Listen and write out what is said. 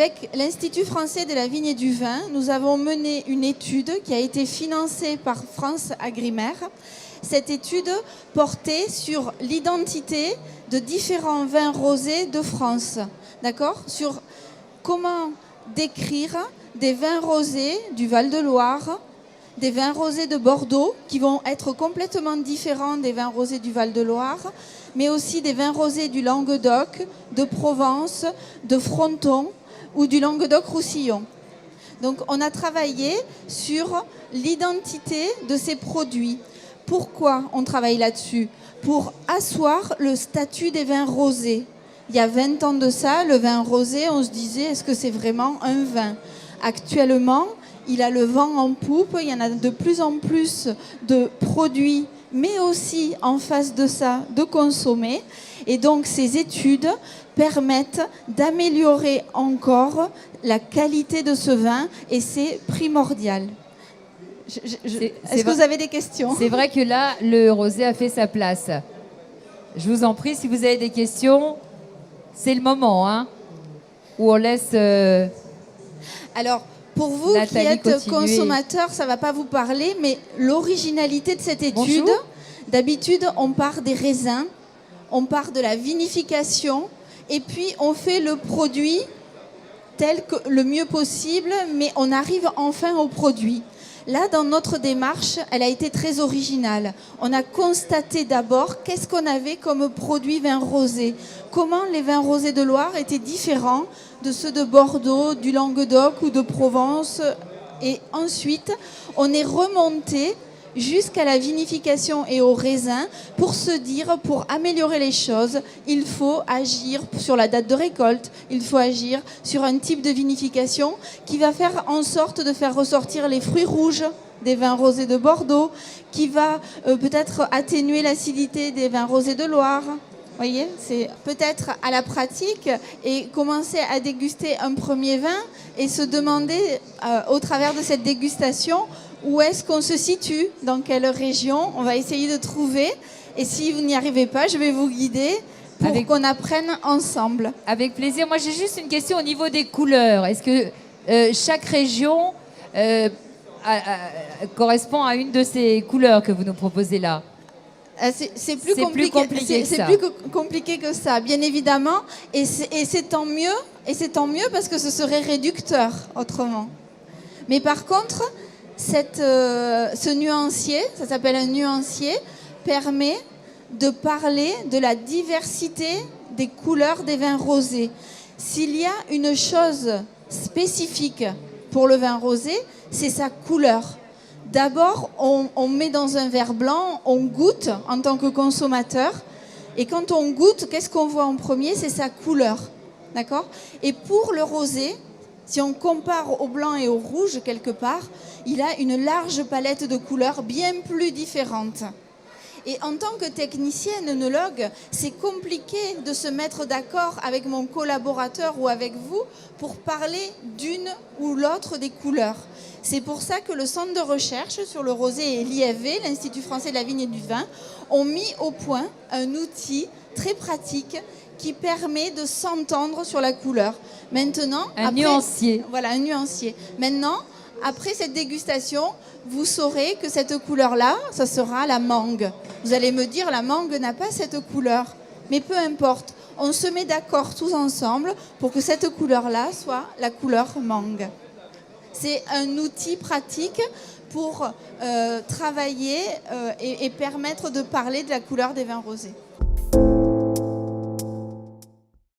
Avec l'Institut français de la vigne et du vin, nous avons mené une étude qui a été financée par France Agrimaire. Cette étude portait sur l'identité de différents vins rosés de France, d'accord ? Sur comment décrire des vins rosés du Val-de-Loire, des vins rosés de Bordeaux, qui vont être complètement différents des vins rosés du Val-de-Loire, mais aussi des vins rosés du Languedoc, de Provence, de Fronton ou du Languedoc-Roussillon. Donc on a travaillé sur l'identité de ces produits. Pourquoi on travaille là-dessus ? Pour asseoir le statut des vins rosés. Il y a 20 ans de ça, le vin rosé, on se disait, est-ce que c'est vraiment un vin ? Actuellement, il a le vent en poupe, il y en a de plus en plus de produits, mais aussi en face de ça, de consommer. Et donc ces études permettent d'améliorer encore la qualité de ce vin et c'est primordial. Est-ce que vous avez des questions ? C'est vrai que là, le rosé a fait sa place. Je vous en prie, si vous avez des questions, c'est le moment, hein, où on laisse... Alors, pour vous Nathalie qui êtes consommateur, ça ne va pas vous parler, mais l'originalité de cette étude, d'habitude, on part des raisins, on part de la vinification, et puis on fait le produit tel que le mieux possible, mais on arrive enfin au produit. Là, dans notre démarche, elle a été très originale. On a constaté d'abord qu'est-ce qu'on avait comme produit vin rosé. Comment les vins rosés de Loire étaient différents de ceux de Bordeaux, du Languedoc ou de Provence. Et ensuite, on est remonté jusqu'à la vinification et au raisin pour se dire, pour améliorer les choses, il faut agir sur la date de récolte, il faut agir sur un type de vinification qui va faire en sorte de faire ressortir les fruits rouges des vins rosés de Bordeaux, qui va peut-être atténuer l'acidité des vins rosés de Loire. Vous voyez, c'est peut-être à la pratique et commencer à déguster un premier vin et se demander au travers de cette dégustation où est-ce qu'on se situe, dans quelle région. On va essayer de trouver et si vous n'y arrivez pas, je vais vous guider pour qu'on apprenne ensemble. Avec plaisir. Moi, j'ai juste une question au niveau des couleurs. Est-ce que chaque région correspond à une de ces couleurs que vous nous proposez là ? C'est plus compliqué que ça, bien évidemment, et c'est tant mieux, parce que ce serait réducteur autrement. Mais par contre, ce nuancier, ça s'appelle un nuancier, permet de parler de la diversité des couleurs des vins rosés. S'il y a une chose spécifique pour le vin rosé, c'est sa couleur. D'abord, on met dans un verre blanc, on goûte en tant que consommateur. Et quand on goûte, qu'est-ce qu'on voit en premier ? C'est sa couleur. D'accord ? Et pour le rosé, si on compare au blanc et au rouge, quelque part, il a une large palette de couleurs bien plus différentes. Et en tant que technicienne œnologue, c'est compliqué de se mettre d'accord avec mon collaborateur ou avec vous pour parler d'une ou l'autre des couleurs. C'est pour ça que le Centre de recherche sur le rosé et l'IFV, l'Institut français de la vigne et du vin, ont mis au point un outil très pratique qui permet de s'entendre sur la couleur. Maintenant, nuancier. Voilà, un nuancier. Maintenant, après cette dégustation, vous saurez que cette couleur-là, ça sera la mangue. Vous allez me dire, la mangue n'a pas cette couleur. Mais peu importe, on se met d'accord tous ensemble pour que cette couleur-là soit la couleur mangue. C'est un outil pratique pour travailler et permettre de parler de la couleur des vins rosés.